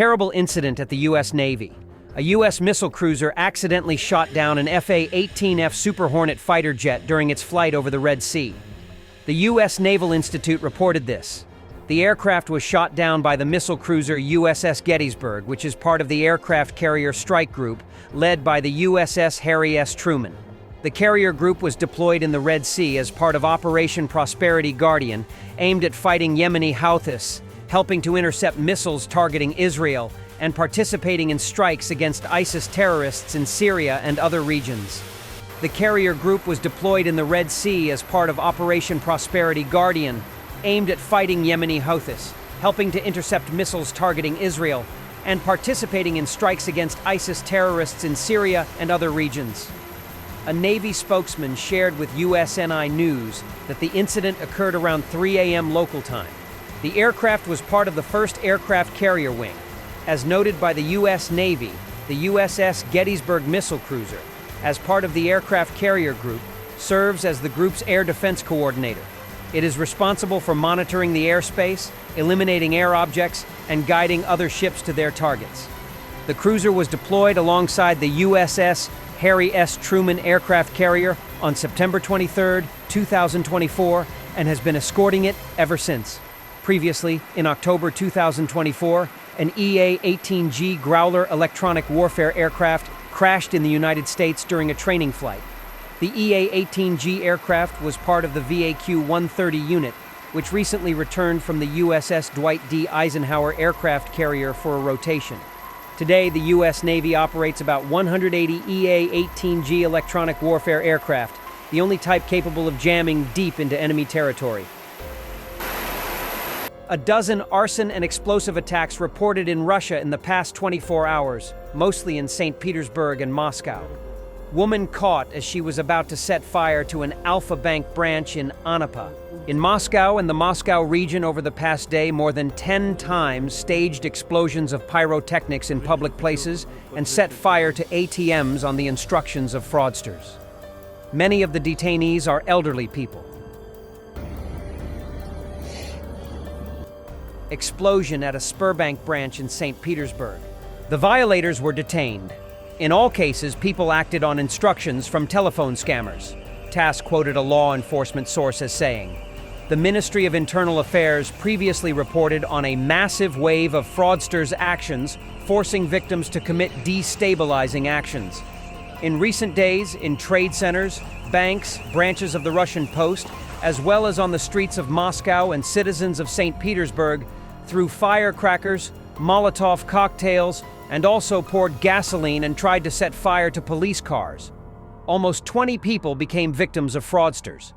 Terrible incident at the U.S. Navy. A U.S. missile cruiser accidentally shot down an A-18F Super Hornet fighter jet during its flight over the Red Sea. The U.S. Naval Institute reported this. The aircraft was shot down by the missile cruiser USS Gettysburg, which is part of the aircraft carrier strike group led by the USS Harry S. Truman. The carrier group was deployed in the Red Sea as part of Operation Prosperity Guardian, aimed at fighting Yemeni Houthis, helping to intercept missiles targeting Israel, and participating in strikes against ISIS terrorists in Syria and other regions. The carrier group was deployed in the Red Sea as part of Operation Prosperity Guardian, aimed at fighting Yemeni Houthis, helping to intercept missiles targeting Israel, and participating in strikes against ISIS terrorists in Syria and other regions. A Navy spokesman shared with USNI News that the incident occurred around 3 a.m. local time. The aircraft was part of the 1st Aircraft Carrier Wing. As noted by the U.S. Navy, the USS Gettysburg missile cruiser, as part of the aircraft carrier group, serves as the group's air defense coordinator. It is responsible for monitoring the airspace, eliminating air objects, and guiding other ships to their targets. The cruiser was deployed alongside the USS Harry S. Truman aircraft carrier on September 23, 2024, and has been escorting it ever since. Previously, in October 2024, an EA-18G Growler electronic warfare aircraft crashed in the United States during a training flight. The EA-18G aircraft was part of the VAQ-130 unit, which recently returned from the USS Dwight D. Eisenhower aircraft carrier for a rotation. Today, the U.S. Navy operates about 180 EA-18G electronic warfare aircraft, the only type capable of jamming deep into enemy territory. A dozen arson and explosive attacks reported in Russia in the past 24 hours, mostly in St. Petersburg and Moscow. Woman caught as she was about to set fire to an Alpha Bank branch in Anapa. In Moscow and the Moscow region over the past day, more than 10 times staged explosions of pyrotechnics in public places and set fire to ATMs on the instructions of fraudsters. Many of the detainees are elderly people. Explosion at a Sberbank branch in St. Petersburg. The violators were detained. In all cases, people acted on instructions from telephone scammers. TASS quoted a law enforcement source as saying, "The Ministry of Internal Affairs previously reported on a massive wave of fraudsters' actions, forcing victims to commit destabilizing actions. In recent days, in trade centers, banks, branches of the Russian Post, as well as on the streets of Moscow and citizens of St. Petersburg, threw firecrackers, Molotov cocktails, and also poured gasoline and tried to set fire to police cars. Almost 20 people became victims of fraudsters.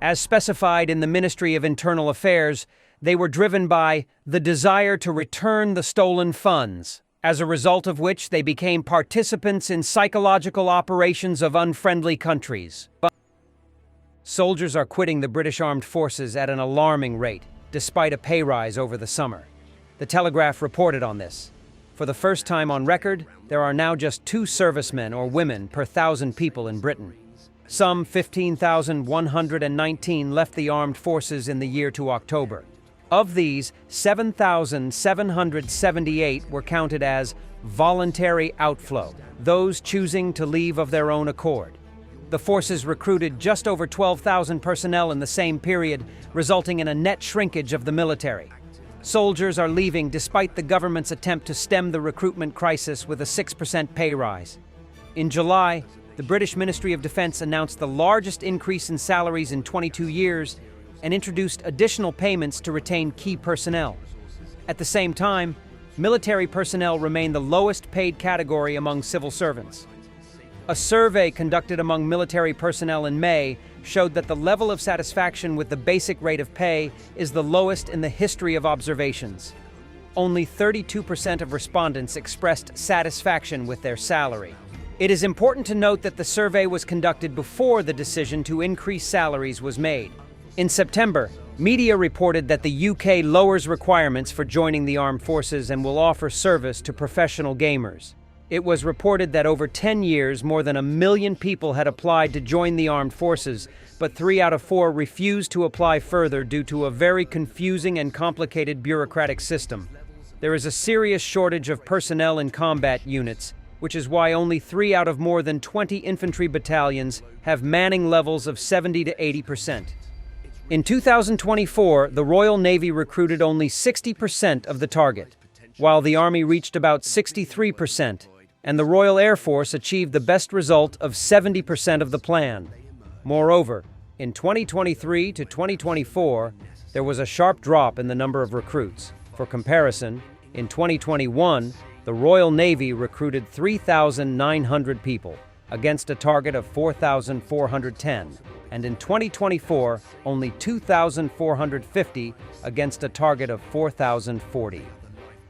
As specified in the Ministry of Internal Affairs, they were driven by the desire to return the stolen funds, as a result of which they became participants in psychological operations of unfriendly countries." Soldiers are quitting the British Armed Forces at an alarming rate, despite a pay rise over the summer. The Telegraph reported on this. For the first time on record, there are now just 2 servicemen or women per 1,000 people in Britain. Some 15,119 left the armed forces in the year to October. Of these, 7,778 were counted as voluntary outflow, those choosing to leave of their own accord. The forces recruited just over 12,000 personnel in the same period, resulting in a net shrinkage of the military. Soldiers are leaving despite the government's attempt to stem the recruitment crisis with a 6% pay rise. In July, the British Ministry of Defense announced the largest increase in salaries in 22 years and introduced additional payments to retain key personnel. At the same time, military personnel remain the lowest paid category among civil servants. A survey conducted among military personnel in May showed that the level of satisfaction with the basic rate of pay is the lowest in the history of observations. Only 32% of respondents expressed satisfaction with their salary. It is important to note that the survey was conducted before the decision to increase salaries was made. In September, media reported that the UK lowers requirements for joining the armed forces and will offer service to professional gamers. It was reported that over 10 years, more than 1 million people had applied to join the armed forces, but 3 out of 4 refused to apply further due to a very confusing and complicated bureaucratic system. There is a serious shortage of personnel in combat units, which is why only 3 out of more than 20 infantry battalions have manning levels of 70 to 80%. In 2024, the Royal Navy recruited only 60% of the target, while the Army reached about 63%, and the Royal Air Force achieved the best result of 70% of the plan. Moreover, in 2023 to 2024, there was a sharp drop in the number of recruits. For comparison, in 2021, the Royal Navy recruited 3,900 people against a target of 4,410, and in 2024, only 2,450 against a target of 4,040.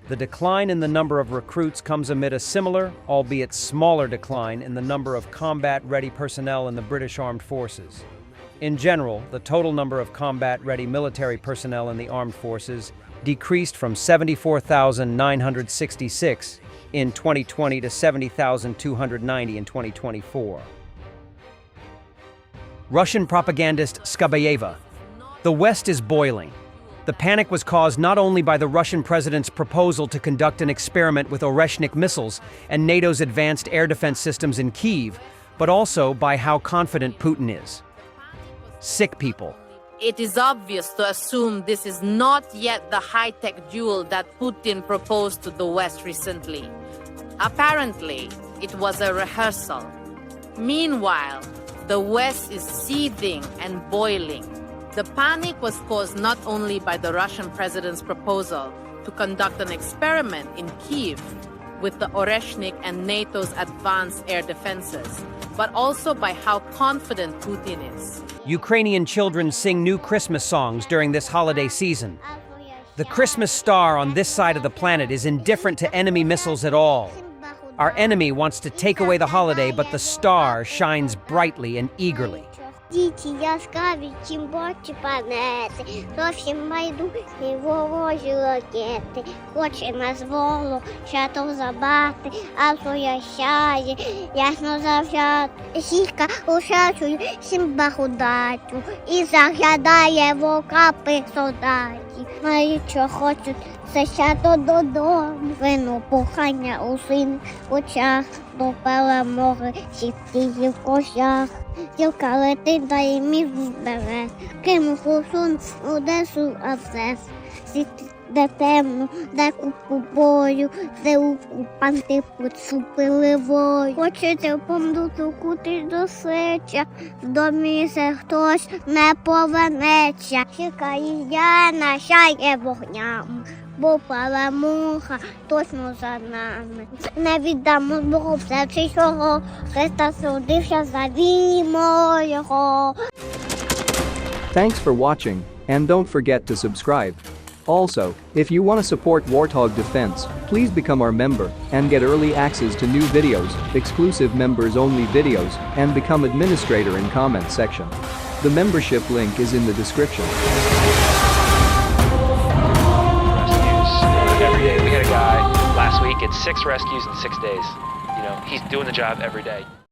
The decline in the number of recruits comes amid a similar, albeit smaller decline in the number of combat-ready personnel in the British Armed Forces. In general, the total number of combat-ready military personnel in the armed forces decreased from 74,966 in 2020 to 70,290 in 2024. Russian propagandist Skabayeva. The West is boiling. The panic was caused not only by the Russian president's proposal to conduct an experiment with Oreshnik missiles and NATO's advanced air defense systems in Kyiv, but also by how confident Putin is. Sick people. It is obvious to assume this is not yet the high-tech duel that Putin proposed to the West recently. Apparently, it was a rehearsal. Meanwhile, the West is seething and boiling. The panic was caused not only by the Russian president's proposal to conduct an experiment in Kyiv with the Oreshnik and NATO's advanced air defenses, but also by how confident Putin is. Ukrainian children sing new Christmas songs during this holiday season. The Christmas star on this side of the planet is indifferent to enemy missiles at all. Our enemy wants to take away the holiday, but the star shines brightly and eagerly. Діти яскраві, чим більше планети, зовсім майдужні ворожі ракети. Хоче нас ворог шатов забрати, а своя сяє, ясно завжди. Зірка ушачує всім удачу і заглядає в окопи солдатів. Мають, що хочуть, це свято додому. Вино пухання у синіх очах, до перемоги сітки в кошах. Зілка летить, да і міг бере, кину хусун, Одесу, а все. Де темно, де купу бою, де окупанти поцупили вою. Хочеться помдути кутись до сеча, в домі се хтось не повернеться. Зірка їздя нашає вогнями, бо перемога точно за нами. Не віддамо Богу все чого, Христа судився, завімо його. Thanks for watching, and don't forget to subscribe. Also, if you want to support Warthog Defense, please become our member and get early access to new videos, exclusive members-only videos, and become administrator in comment section. The membership link is in the description. Every day. We had a guy last week, it's 6 rescues in 6 days. You know, he's doing the job every day.